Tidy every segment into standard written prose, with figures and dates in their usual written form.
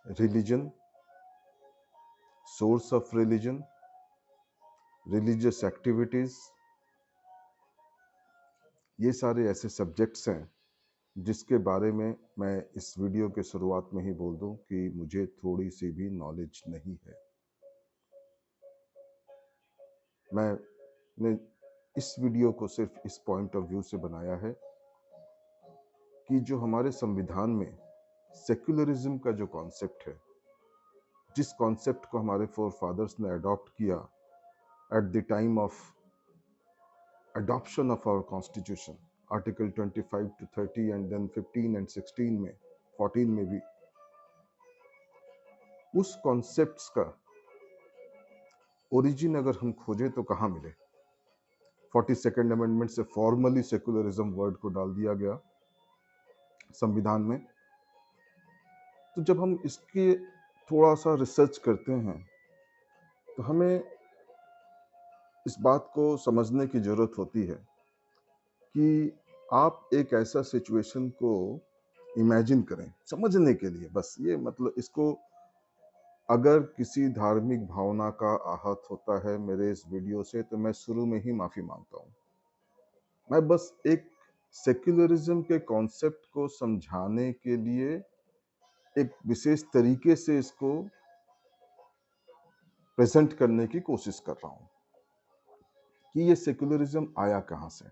Religion, source of religion, religious activities, ये सारे ऐसे सब्जेक्ट्स हैं जिसके बारे में मैं इस वीडियो के शुरुआत में ही बोल दूं कि मुझे थोड़ी सी भी नॉलेज नहीं है। मैंने इस वीडियो को सिर्फ इस पॉइंट ऑफ व्यू से बनाया है कि जो हमारे संविधान में सेक्युलरिज्म का जो कॉन्सेप्ट है, जिस कॉन्सेप्ट को हमारे फोर फादर्स ने अडॉप्ट किया at the time of adoption of our constitution, article 25 to 30 and then 15 and 16 में 14 में भी, उस कॉन्सेप्ट्स का ओरिजिन अगर हम खोजें तो कहाँ मिले। 42nd अमेंडमेंट से फॉर्मली सेकुलरिज्म वर्ड को डाल दिया गया संविधान में। तो जब हम इसके थोड़ा सा रिसर्च करते हैं तो हमें इस बात को समझने की जरूरत होती है कि आप एक ऐसा सिचुएशन को इमेजिन करें समझने के लिए। बस ये मतलब इसको, अगर किसी धार्मिक भावना का आहत होता है मेरे इस वीडियो से तो मैं शुरू में ही माफी मांगता हूं। मैं बस एक सेक्युलरिज्म के कॉन्सेप्ट को समझाने के लिए एक विशेष तरीके से इसको प्रेजेंट करने की कोशिश कर रहा हूं कि ये सेक्युलरिज्म आया कहां से।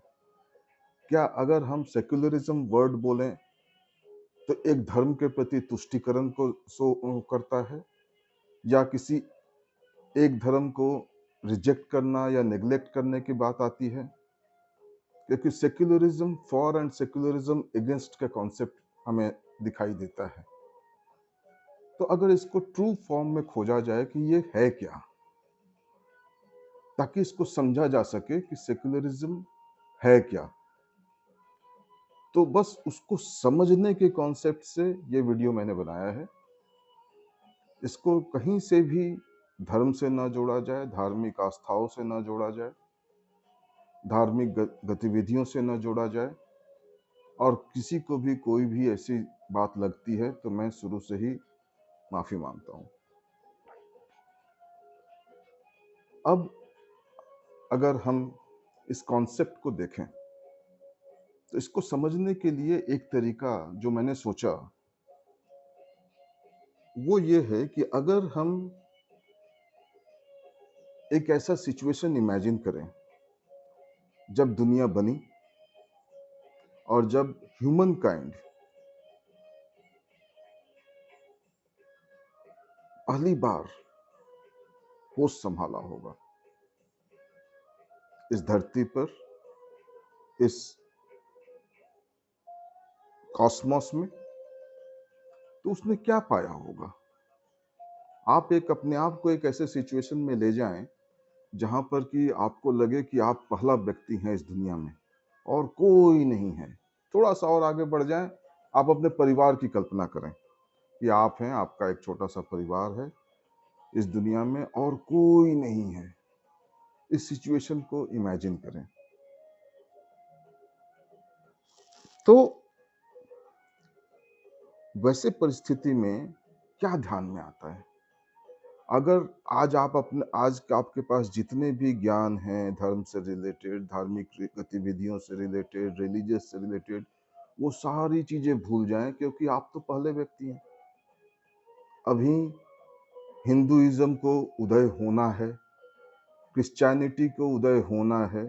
क्या अगर हम सेक्युलरिज्म वर्ड बोलें तो एक धर्म के प्रति तुष्टिकरण को शो करता है, या किसी एक धर्म को रिजेक्ट करना या नेग्लेक्ट करने की बात आती है? क्योंकि secularism for and secularism against का कॉन्सेप्ट हमें दिखाई देता है। तो अगर इसको ट्रू फॉर्म में खोजा जाए कि ये है क्या, ताकि इसको समझा जा सके कि सेक्युलरिज्म है क्या, तो बस उसको समझने के कॉन्सेप्ट से ये वीडियो मैंने बनाया है। इसको कहीं से भी धर्म से ना जोड़ा जाए, धार्मिक आस्थाओं से ना जोड़ा जाए, धार्मिक गतिविधियों से ना जोड़ा जाए, और किसी को भी कोई भी ऐसी बात लगती है तो मैं शुरू से ही माफी मांगता हूं। अब अगर हम इस कॉन्सेप्ट को देखें तो इसको समझने के लिए एक तरीका जो मैंने सोचा वो ये है कि अगर हम एक ऐसा सिचुएशन इमेजिन करें जब दुनिया बनी और जब ह्यूमन काइंड पहली बार होश संभाला होगा इस धरती पर, इस कॉस्मोस में, तो उसने क्या पाया होगा। आप एक अपने आप को एक ऐसे सिचुएशन में ले जाएं जहां पर कि आपको लगे कि आप पहला व्यक्ति हैं इस दुनिया में और कोई नहीं है। थोड़ा सा और आगे बढ़ जाएं, आप अपने परिवार की कल्पना करें कि आप हैं, आपका एक छोटा सा परिवार है इस दुनिया में और कोई नहीं है। इस सिचुएशन को इमेजिन करें। तो वैसे परिस्थिति में क्या ध्यान में आता है? अगर आज आपके पास जितने भी ज्ञान हैं धर्म से रिलेटेड, धार्मिक गतिविधियों से रिलेटेड, रिलीजियस से रिलेटेड, वो सारी चीजें भूल जाएं, क्योंकि आप तो पहले व्यक्ति हैं। अभी हिंदुइज्म को उदय होना है, क्रिश्चियनिटी को उदय होना है,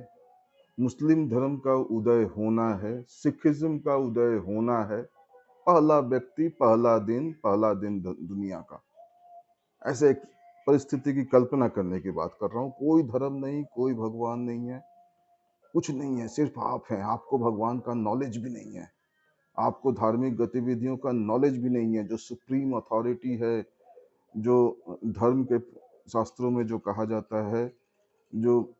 मुस्लिम धर्म का उदय होना है, सिखिज्म का उदय होना है। पहला व्यक्ति, पहला दिन, पहला दिन दुनिया का, ऐसे एक परिस्थिति की कल्पना करने की बात कर रहा हूँ। कोई धर्म नहीं, कोई भगवान नहीं है, कुछ नहीं है, सिर्फ आप हैं। आपको भगवान का नॉलेज भी नहीं है, आपको धार्मिक गतिविधियों का नॉलेज भी नहीं है। जो सुप्रीम अथॉरिटी है, जो धर्म के शास्त्रों में जो कहा जाता है, जो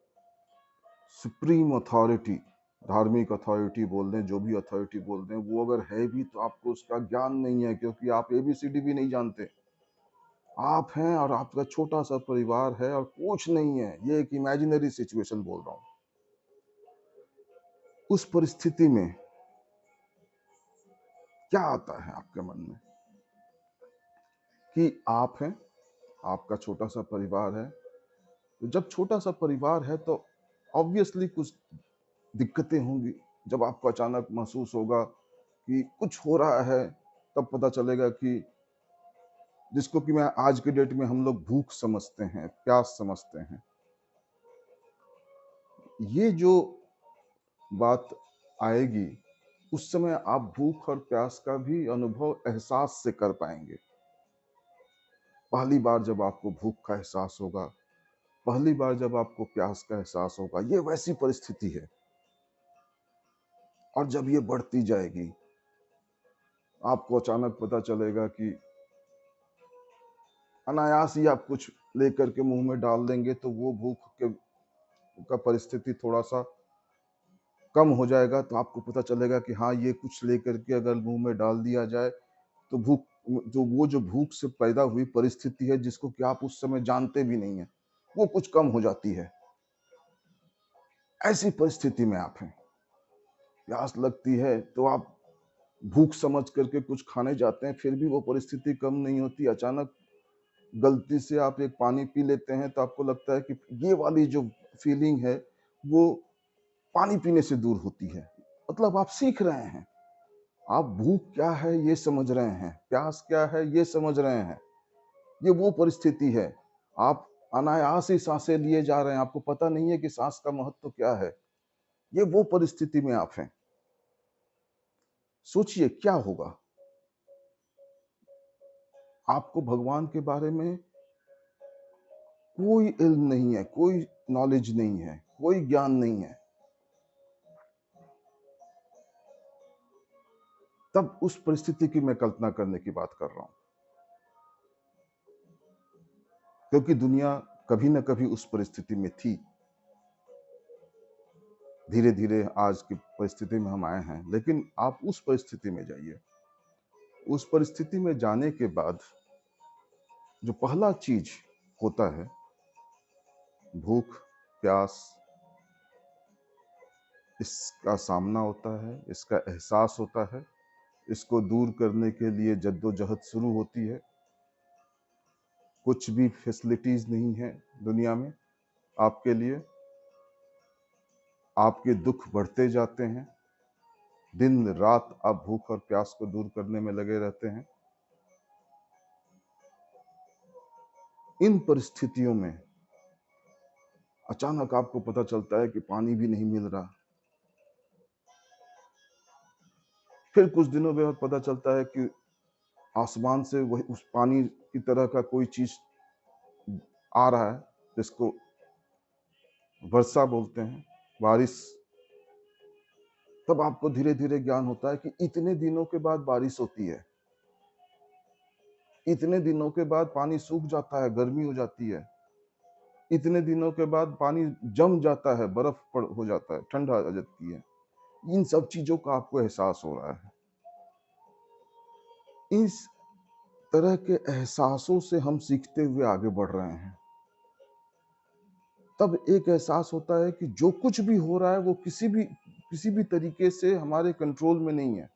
सुप्रीम अथॉरिटी, धार्मिक अथॉरिटी बोल दें, जो भी अथॉरिटी बोल दें, वो अगर है भी तो आपको उसका ज्ञान नहीं है, क्योंकि आप एबीसीडी भी नहीं जानते। आप हैं और आपका छोटा सा परिवार है और कुछ नहीं है। ये एक इमेजिनरी सिचुएशन बोल रहा हूं। उस परिस्थिति में क्या आता है आपके मन में? कि आप हैं, आपका छोटा-सा परिवार है। तो जब छोटा-सा परिवार है तो ऑब्वियसली कुछ दिक्कतें होंगी। जब आपको अचानक महसूस होगा कि कुछ हो रहा है, तब पता चलेगा कि जिसको कि मैं आज के डेट में हम लोग भूख समझते हैं, प्यास समझते हैं। ये जो बात आएगी, उस समय आप भूख और प्यास का भी अनुभव एहसास से कर पाएँगे। पहली बार जब आपको भूख का एहसास होगा, पहली बार जब आपको प्यास का एहसास होगा, ये वैसी परिस्थिति है। और जब ये बढ़ती जाएगी, आपको अचानक पता चलेगा कि अनायास ही आप कुछ लेकर के मुँह में डाल देंगे तो वो भूख के का परिस्थिति थोड़ा-सा कम हो जाएगा, तो आपको पता चलेगा कि हाँ, ये कुछ लेकर के अगर मुँह में डाल दिया जाए, तो जो भूख से पैदा हुई परिस्थिति है, जिसको कि आप उस समय जानते भी नहीं हैं, वो कुछ कम हो जाती है। ऐसी परिस्थिति में आप हैं, प्यास लगती है, तो आप भूख समझ करके कुछ खाने जाते हैं, फिर भी वो परिस्थिति कम नहीं होती। अचानक गलती से आप एक पानी पी लेते हैं, तो आपको लगता है कि ये वाली जो फीलिंग है, वो पानी पीने से दूर होती है। मतलब आप सीख रहे हैं। आप भूख क्या है ये समझ रहे हैं, प्यास क्या है ये समझ रहे हैं। ये वो परिस्थिति है। आप अनायास ही साँसें लिए जा रहे हैं, आपको पता नहीं है कि साँस का महत्व क्या है। ये वो परिस्थिति में आप हैं। सोचिए क्या होगा? आपको भगवान के बारे में कोई इल्म नहीं है, कोई नॉलेज नहीं है, कोई ज्ञान नहीं है। तब उस परिस्थिति की मैं कल्पना करने की बात कर रहा हूँ। क्योंकि दुनिया कभी न कभी उस परिस्थिति में थी। धीरे-धीरे आज की परिस्थिति में हम आए हैं, लेकिन आप उस परिस्थिति में जाइए। उस परिस्थिति में जाने के बाद जो पहला चीज़ होता है, भूख, प्यास, इसका सामना होता है, इसका एहसास होता है, इसको दूर करने के लिए जद्दोजहद शुरू होती है। कुछ भी फैसिलिटीज़ नहीं है दुनिया में आपके लिए। आपके दुःख बढ़ते जाते हैं। दिन-रात आप भूख और प्यास को दूर करने में लगे रहते हैं। इन परिस्थितियों में अचानक आपको पता चलता है कि पानी भी नहीं मिल रहा। फिर कुछ दिनों बाद पता चलता है कि आसमान से वही उस पानी की तरह का कोई चीज़ आ रहा है, जिसको वर्षा बोलते हैं, बारिश। तब आपको धीरे-धीरे ज्ञान होता है कि इतने दिनों के बाद बारिश होती है। इतने दिनों के बाद पानी सूख जाता है, गर्मी हो जाती है। इतने दिनों के बाद पानी जम जाता है, बर्फ पड़ हो जाता है, ठंडा आ जाती है। इन सब चीज़ों का आपको एहसास हो रहा है। इस तरह के एहसासों से हम सीखते हुए आगे बढ़ रहे हैं। तब एक एहसास होता है कि जो कुछ भी हो रहा है वो किसी भी तरीके से हमारे कंट्रोल में नहीं है।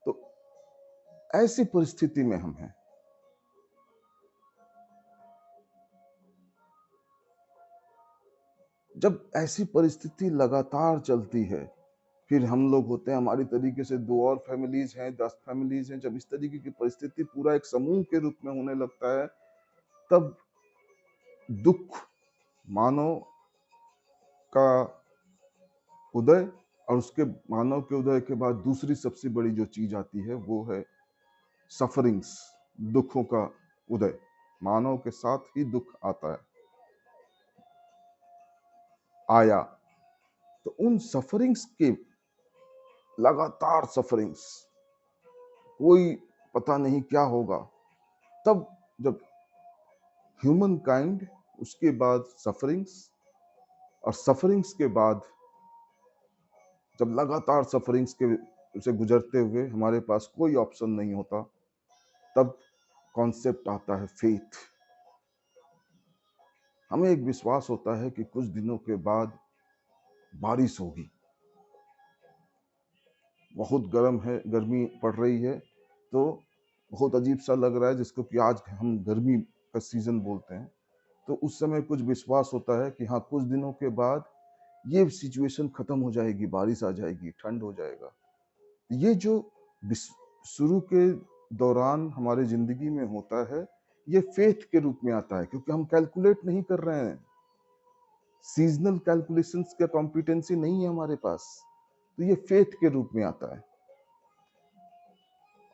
तो ऐसी परिस्थिति में हम हैं। जब ऐसी परिस्थिति लगातार चलती है, फिर हम लोग होते हैं, हमारी तरीके से 2 और फैमिलीज़ हैं, 10 फैमिलीज़ हैं। जब इस तरीके की परिस्थिति पूरा एक समूह के रूप में होने लगता है, तब दुःख मानव का उदय, और उसके मानव के उदय के बाद दूसरी सबसे बड़ी जो चीज़ आती है, वो है सफरिंग्स, दुखों का उदय। मानव के साथ ही दुःख आता है, आया। तो उन सफरिंग्स के लगातार सफरिंग्स, कोई पता नहीं क्या होगा। तब जब ह्यूमन काइंड, उसके बाद सफरिंग्स, और सफरिंग्स के बाद जब लगातार सफरिंग्स के से गुजरते हुए हमारे पास कोई ऑप्शन नहीं होता, तब कॉन्सेप्ट आता है फेथ। हमें एक विश्वास होता है कि कुछ दिनों के बाद बारिश होगी। बहुत गर्मी पड़ रही है, तो बहुत अजीब-सा लग रहा है, जिसको कि आज हम गर्मी का सीज़न बोलते हैं। तो उस समय कुछ विश्वास होता है कि हाँ, कुछ दिनों के बाद ये सिचुएशन खत्म हो जाएगी, बारिश आ जाएगी, ठंड हो जाएगा। ये जो विस शुरू के दौरान हमारी ज़िंदगी में होता है, ये फ़ेथ के रूप में आता है, क्योंकि हम कैलकुलेट नहीं कर रहे हैं। सीज़नल कैलकुलेशंस का कॉम्पिटेंसी नहीं है हमारे पास। तो ये फ़ेथ के रूप में आता है।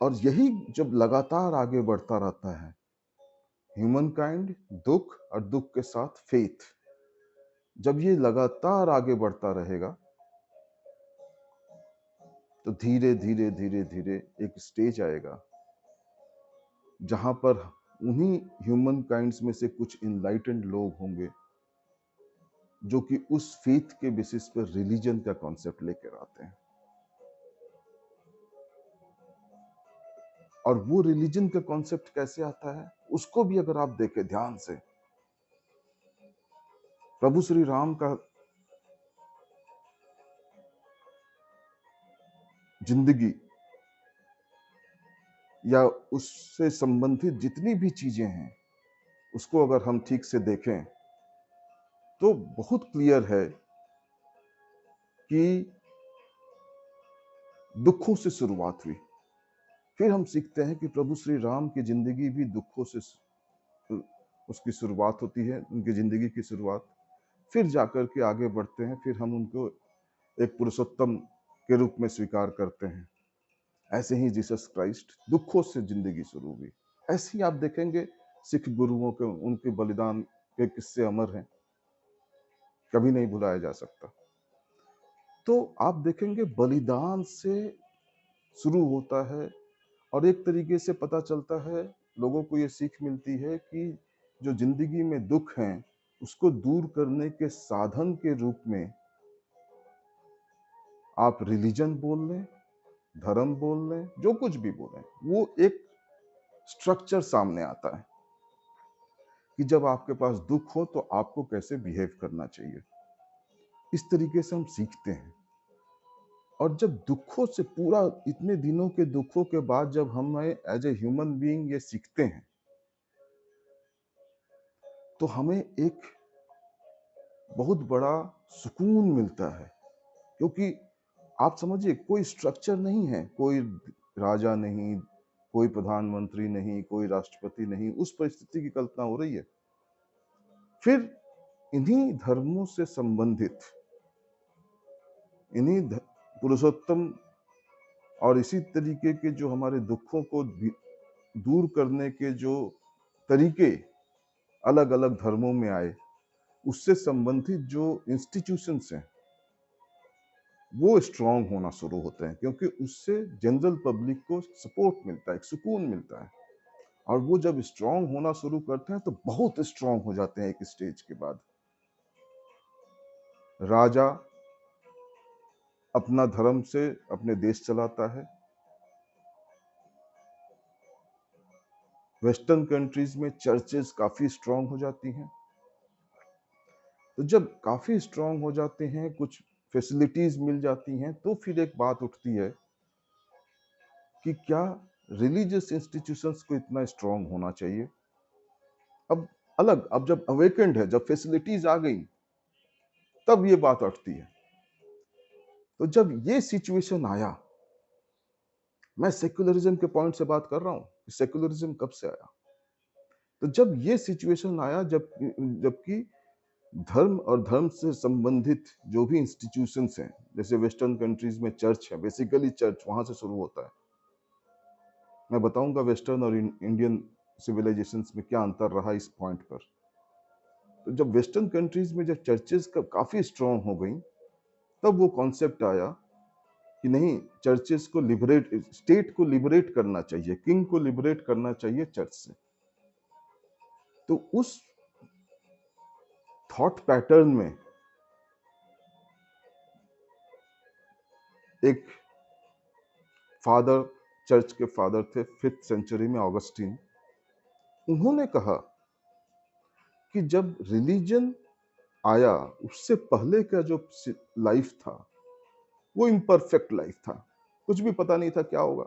और यही जब लगातार आगे बढ़ता रहता है, ह्यूमन काइंड दुःख और दुःख के साथ फ़ेथ, जब ये लगातार आगे बढ़ता रहेगा, तो धीरे, धीरे, धीरे, धीरे एक स्टेज आएगा, जहाँ पर उन्हीं ह्यूमन काइंड्स में से कुछ एनलाइटेंड लोग होंगे, जो कि उस फ़ेथ के बेसिस पर रिलिजन का कॉन्सेप्ट लेकर आते हैं। और वो रिलिजन का कॉन्सेप्ट कैसे आता है, उसको भी अगर आप देखें ध्यान से, प्रभु श्री राम का जिंदगी या उससे संबंधित जितनी भी चीजें हैं, उसको अगर हम ठीक से देखें, तो बहुत क्लियर है कि दुखों से शुरुआत हुई। फिर हम सीखते हैं कि प्रभु श्री राम की जिंदगी भी दुखों से उसकी शुरुआत होती है, उनकी जिंदगी की शुरुआत। फिर जाकर के आगे बढ़ते हैं, फिर हम उनको एक पुरुषोत्तम के रूप में स्वीकार करते हैं। ऐसे ही जीसस क्राइस्ट दुखों से जिंदगी शुरू हुई। ऐसे ही आप देखेंगे सिख गुरुओं के उनके बलिदान के किस्से अमर हैं, कभी नहीं भुलाया जा सकता। तो आप देखेंगे बलिदान से शुरू होता है, और एक तरीके से पता चलता है, लोगों को ये सीख मिलती है कि जो जिंदगी में दुख हैं, उसको दूर करने के साधन के रूप में आप रिलीजन बोल लें, धर्म बोल लें, जो कुछ भी बोलें, वो एक स्ट्रक्चर सामने आता है कि जब आपके पास दुख हो तो आपको कैसे बिहेव करना चाहिए। इस तरीके से हम सीखते हैं। और जब दुखों से पूरा इतने दिनों के दुखों के बाद जब हमें एज ए ह्यूमन बीइंग ये सीखते हैं, तो हमें एक बहुत बड़ा सुकून मिलता है। क्योंकि आप समझिए, कोई स्ट्रक्चर नहीं है, कोई राजा नहीं, कोई प्रधानमंत्री नहीं, कोई राष्ट्रपति नहीं, उस परिस्थिति की कल्पना हो रही है। फिर इन्हीं धर्मों से संबंधित, इन्हीं पुरुषोत्तम और इसी तरीके के जो हमारे दुखों को दूर करने के जो तरीके अलग अलग धर्मों में आए, उससे संबंधित जो इंस्टीट्यूशंस हैं, वो स्ट्रांग होना शुरू होते हैं, क्योंकि उससे जनरल पब्लिक को सपोर्ट मिलता है, एक सुकून मिलता है। और वो जब स्ट्रांग होना शुरू करते हैं, तो बहुत स्ट्रांग हो जाते हैं। एक स्टेज के बाद राजा अपना धर्म से अपने देश चलाता है। वेस्टर्न कंट्रीज में चर्चेस काफी स्ट्रांग हो जाती हैं। तो जब काफी स्ट्रांग हो जाते हैं, कुछ फैसिलिटीज मिल जाती हैं, तो फिर एक बात उठती है कि क्या रिलीजियस इंस्टीट्यूशंस को इतना स्ट्रांग होना चाहिए। अब जब अवेकेंड है, जब फैसिलिटीज आ गई, तब ये बात उठती है। तो जब ये सिचुएशन आया, मैं सेक्युलरिज्म के पॉइंट से बात कर रहा हूं, सेक्युलरिज्म कब से आया। तो जब ये सिचुएशन आया, जबकि धर्म और धर्म से संबंधित जो भी इंस्टीट्यूशंस हैं, जैसे वेस्टर्न कंट्रीज में चर्च है, बेसिकली चर्च वहां से शुरू होता है। मैं बताऊंगा वेस्टर्न और इंडियन सिविलाइजेशंस में क्या अंतर रहा इस पॉइंट पर। तो जब वेस्टर्न कंट्रीज में जब चर्चेस काफी स्ट्रांग हो गई, तब वो कॉन्सेप्ट आया कि नहीं, चर्चेस को लिबरेट, स्टेट को लिबरेट करना चाहिए, किंग को लिबरेट करना चाहिए चर्च से। तो उस थॉट पैटर्न में एक फादर, चर्च के फादर थे 5th सेंचुरी में, ऑगस्टीन। उन्होंने कहा कि जब रिलीजन आया, उससे पहले का जो लाइफ था, वो इम्परफेक्ट लाइफ था, कुछ भी पता नहीं था क्या होगा।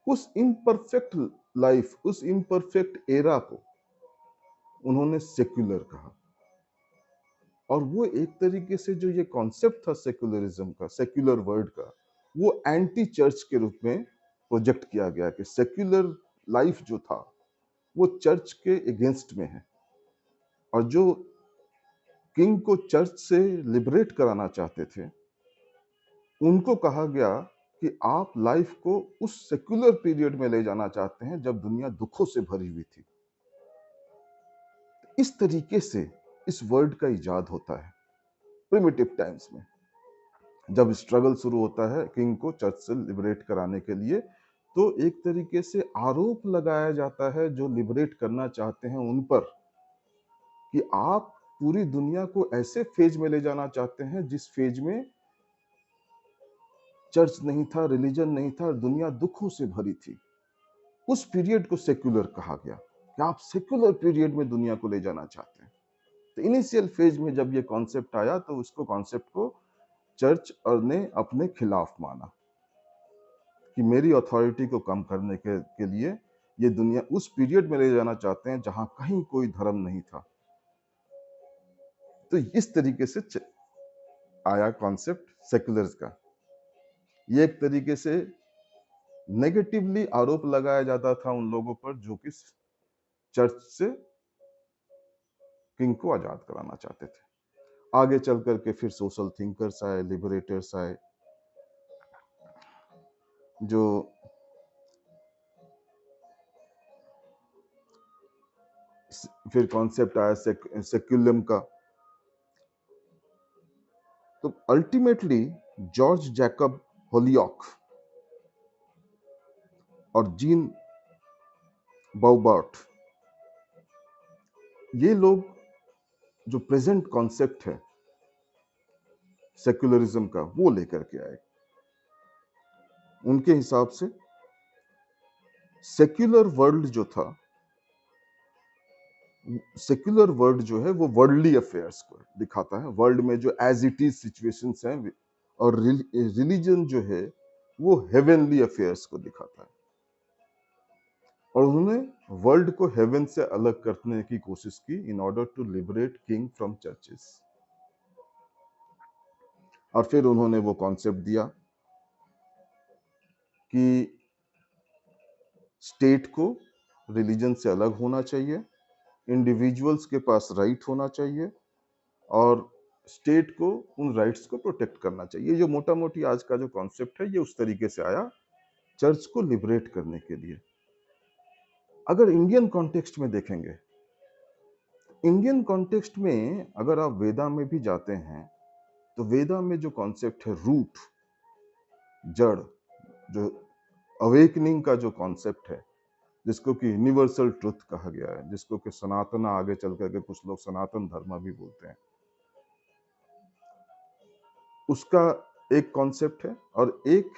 उस इम्परफेक्ट लाइफ, उस इम्परफेक्ट एरा को उन्होंने सेक्युलर कहा। और वो एक तरीके से जो ये कॉन्सेप्ट था सेक्युलरिज्म का, सेक्युलर वर्ड का, वो एंटी चर्च के रूप में प्रोजेक्ट किया गया कि सेक्युलर लाइफ जो था वो चर्च के अगेंस्ट में है। और जो किंग को चर्च से लिबरेट कराना चाहते थे, उनको कहा गया कि आप लाइफ को उस सेक्युलर पीरियड में ले जाना चाहते हैं जब दुनिया दुखों से भरी हुई थी। इस तरीके से इस वर्ड का इजाद होता है प्रिमिटिव टाइम्स में, जब स्ट्रगल शुरू होता है किंग को चर्च से लिबरेट कराने के लिए। तो एक तरीके से आरोप लगाया जाता है जो लिबरेट करना चाहते हैं उन पर, कि आप पूरी दुनिया को ऐसे फेज में ले जाना चाहते हैं जिस फेज में चर्च नहीं था, रिलीजन नहीं था, दुनिया दुखों से भरी थी। उस पीरियड को सेक्युलर कहा गया कि आप सेक्युलर पीरियड में दुनिया को ले जाना चाहते हैं। तो इनिशियल फेज में जब ये कॉन्सेप्ट आया तो उसको कॉन्सेप्ट को चर्च और ने अपने खिलाफ माना कि मेरी अथॉरिटी को कम करने के लिए ये दुनिया उस पीरियड में ले जाना चाहते हैं जहां कहीं कोई धर्म नहीं था। तो इस तरीके से आया कॉन्सेप्ट सेक्युलर्स का। ये एक तरीके से नेगेटिवली आरोप लगाया जाता था उन लोगों पर जो कि चर्च से किंग को आजाद कराना चाहते थे। आगे चल करके फिर सोशल थिंकर्स आए, लिबरेटर्स आए, जो फिर कॉन्सेप्ट आया सेक्युलम का। तो अल्टीमेटली जॉर्ज जैकब होलियॉक और जीन बाउबार्ट, ये लोग जो प्रेजेंट कॉन्सेप्ट है सेक्युलरिज्म का वो लेकर के आए। उनके हिसाब से सेक्युलर वर्ल्ड जो था, सेक्युलर वर्ल्ड जो है वो वर्ल्डली अफेयर्स को दिखाता है, वर्ल्ड में जो एज इट इज सिचुएशंस हैं, और रिलीजन जो है वो हेवनली अफेयर्स को दिखाता है। और उन्होंने वर्ल्ड को हेवन से अलग करने की कोशिश की in order to liberate king from churches. और फिर उन्होंने वो कॉन्सेप्ट दिया कि स्टेट को रिलीजन से अलग होना चाहिए, इंडिविजुअल्स के पास राइट होना चाहिए, और स्टेट को उन राइट्स को प्रोटेक्ट करना चाहिए। जो मोटा मोटी आज का जो कॉन्सेप्ट है ये उस तरीके से आया चर्च को लिबरेट करने के लिए। अगर इंडियन कॉन्टेक्स्ट में देखेंगे, इंडियन कॉन्टेक्स्ट में अगर आप वेदा में भी जाते हैं तो वेदा में जो कॉन्सेप्ट है रूट, जड़, जो अवेकनिंग का जो कॉन्सेप्ट है, जिसको कि यूनिवर्सल ट्रुथ कहा गया है, जिसको कि सनातन आगे चल करके कुछ लोग सनातन धर्म भी बोलते हैं, उसका एक कॉन्सेप्ट है। और एक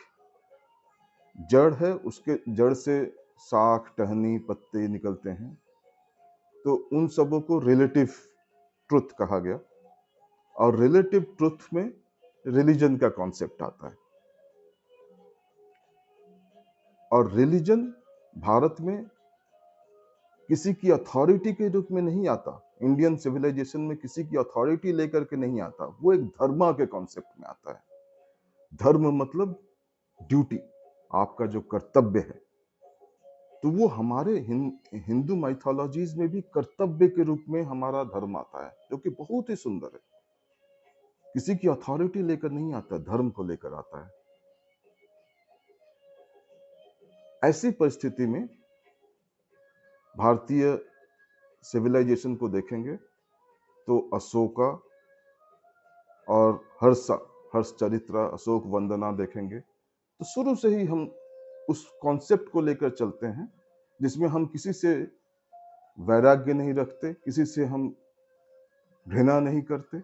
जड़ है, उसके जड़ से साख, टहनी, पत्ते निकलते हैं, तो उन सबों को रिलेटिव ट्रुथ कहा गया। और रिलेटिव ट्रुथ में रिलीजन का कॉन्सेप्ट आता है। और रिलीजन भारत में किसी की अथॉरिटी के रूप में नहीं आता, इंडियन सिविलाइजेशन में किसी की अथॉरिटी लेकर के नहीं आता, वो एक धर्मा के कॉन्सेप्ट में आता है। धर्म मतलब ड्यूटी, आपका जो कर्तव्य है। तो वो हमारे हिंदू माइथोलॉजीज में भी कर्तव्य के रूप में हमारा धर्म आता है, जो कि बहुत ही सुंदर है। किसी की अथॉरिटी लेकर नहीं आता, धर्म को लेकर आता है। ऐसी परिस्थिति में भारतीय सिविलाइजेशन को देखेंगे तो अशोका और हर्ष चरित्रा, अशोक वंदना देखेंगे, तो शुरू से ही हम उस कॉन्सेप्ट को लेकर चलते हैं जिसमें हम किसी से वैराग्य नहीं रखते, किसी से हम घृणा नहीं करते,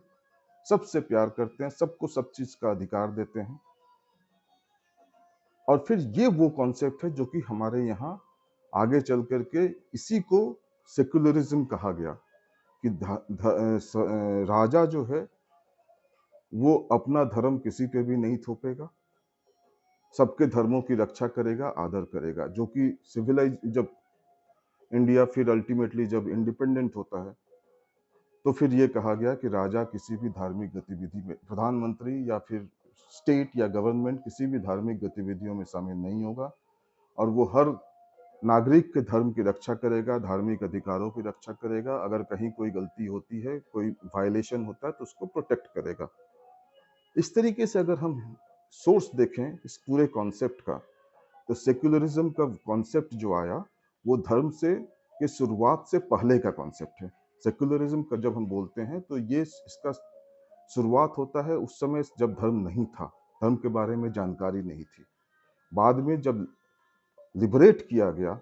सबसे प्यार करते हैं, सबको सब चीज का अधिकार देते हैं। और फिर ये वो कॉन्सेप्ट है जो कि हमारे यहाँ आगे चल करके इसी को सेक्युलरिज्म कहा गया कि राजा जो है वो अपना धर्म किसी पे भी नहीं थोपेगा, सबके धर्मों की रक्षा करेगा, आदर करेगा, जो कि सिविलाइज जब इंडिया फिर अल्टीमेटली जब इंडिपेंडेंट होता है, तो फिर ये कहा गया कि राजा किसी भी धार्मिक गतिविधि में, प्रधानमंत्री या फिर स्टेट या गवर्नमेंट किसी भी धार्मिक गतिविधियों में शामिल नहीं होगा, और वो हर नागरिक के धर्म की रक्षा करेगा, धार्मिक अधिकारों की रक्षा करेगा। अगर कहीं कोई गलती होती है, कोई वायलेशन होता है, तो उसको प्रोटेक्ट करेगा। इस तरीके से अगर हम सोर्स देखें इस पूरे कॉन्सेप्ट का, तो सेक्युलरिज्म का कॉन्सेप्ट जो आया, वो धर्म से के शुरुआत से पहले का कॉन्सेप्ट है। सेक्युलरिज्म का जब हम बोलते हैं, तो ये इसका शुरुआत होता है उस समय जब धर्म नहीं था, धर्म के बारे में जानकारी नहीं थी। बाद में जब लिबरेट किया गया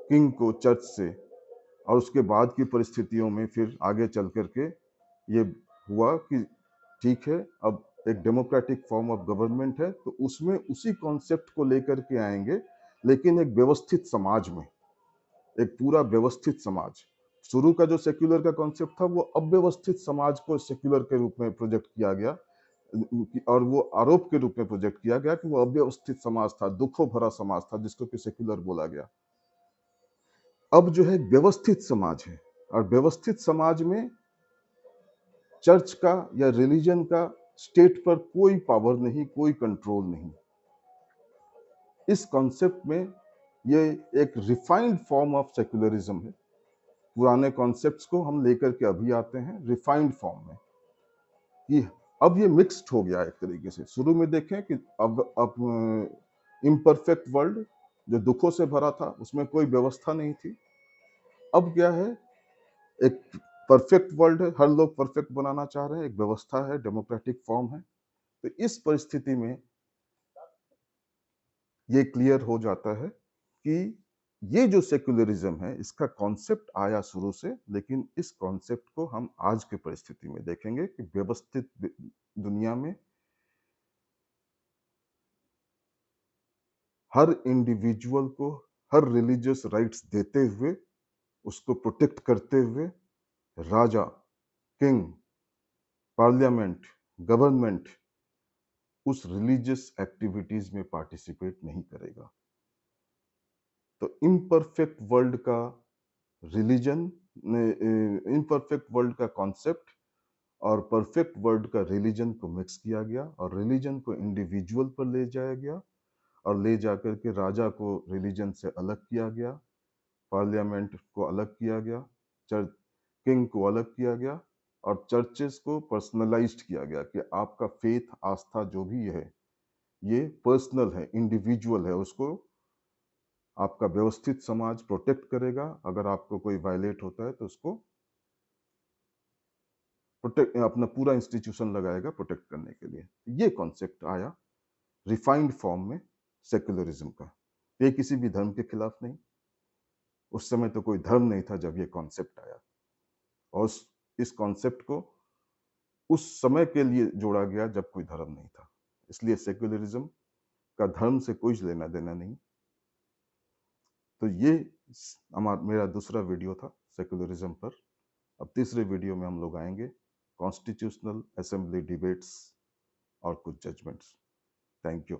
किंग को चर्च से, और उसके बाद की परिस्थितियों में फिर आगे चल करके ये हुआ कि ठीक है, अब एक डेमोक्रेटिक फॉर्म ऑफ गवर्नमेंट है, तो उसमें उसी कॉन्सेप्ट को लेकर के आएंगे, लेकिन एक व्यवस्थित समाज में, एक पूरा व्यवस्थित समाज। शुरू का जो सेक्युलर का कॉन्सेप्ट था, वो अव्यवस्थित समाज को सेक्युलर के रूप में प्रोजेक्ट किया गया, और वो आरोप के रूप में प्रोजेक्ट किया गया कि वो अव्यवस्थित समाज था, दुखों भरा समाज था, जिसको कि सेक्युलर बोला गया। अब जो है व्यवस्थित समाज है, और व्यवस्थित समाज में चर्च का या रिलीजन का स्टेट पर कोई पावर नहीं, कोई कंट्रोल नहीं। इस कॉन्सेप्ट में ये एक रिफाइंड फॉर्म ऑफ सेक्युलरिज्म है। पुराने कॉन्सेप्ट्स को हम लेकर के अभी आते हैं रिफाइंड फॉर्म में, कि अब ये मिक्स्ड हो गया एक तरीके से। शुरू में देखें कि अब इम्परफेक्ट वर्ल्ड जो दुखों से भरा था, उसमें कोई व्यवस्था नहीं थी। अब क्या है, एक परफेक्ट वर्ल्ड है, हर लोग परफेक्ट बनाना चाह रहे हैं, एक व्यवस्था है, डेमोक्रेटिक फॉर्म है। तो इस परिस्थिति में ये क्लियर हो जाता है कि ये जो सेक्युलरिज्म है, इसका कॉन्सेप्ट आया शुरू से, लेकिन इस कॉन्सेप्ट को हम आज की परिस्थिति में देखेंगे कि व्यवस्थित दुनिया में हर इंडिविजुअल को हर रिलीजियस राइट्स देते हुए, उसको प्रोटेक्ट करते हुए, राजा, किंग, पार्लियामेंट, गवर्नमेंट उस रिलीजियस एक्टिविटीज में पार्टिसिपेट नहीं करेगा। तो इम्परफेक्ट वर्ल्ड का रिलीजन, इम्परफेक्ट वर्ल्ड का कॉन्सेप्ट और परफेक्ट वर्ल्ड का रिलीजन को मिक्स किया गया, और रिलीजन को इंडिविजुअल पर ले जाया गया, और ले जाकर के राजा को रिलीजन से अलग किया गया, पार्लियामेंट को अलग किया गया, चर्च किंग को अलग किया गया, और चर्चेस को पर्सनलाइज्ड किया गया कि आपका फेथ, आस्था जो भी है, ये पर्सनल है, इंडिविजुअल है, उसको आपका व्यवस्थित समाज प्रोटेक्ट करेगा। अगर आपको कोई वायलेट होता है, तो उसको प्रोटेक्ट, अपना पूरा इंस्टीट्यूशन लगाएगा प्रोटेक्ट करने के लिए। ये कॉन्सेप्ट आया रिफाइंड फॉर्म में सेक्युलरिज्म का। ये किसी भी धर्म के खिलाफ नहीं, उस समय तो कोई धर्म नहीं था जब ये कॉन्सेप्ट आया, और इस कॉन्सेप्ट को उस समय के लिए जोड़ा गया जब कोई धर्म नहीं था। इसलिए सेक्युलरिज्म का धर्म से कोई लेना देना नहीं। तो ये मेरा दूसरा वीडियो था सेक्युलरिज्म पर। अब तीसरे वीडियो में हम लोग आएंगे कॉन्स्टिट्यूशनल असेंबली डिबेट्स और कुछ जजमेंट्स। Thank you.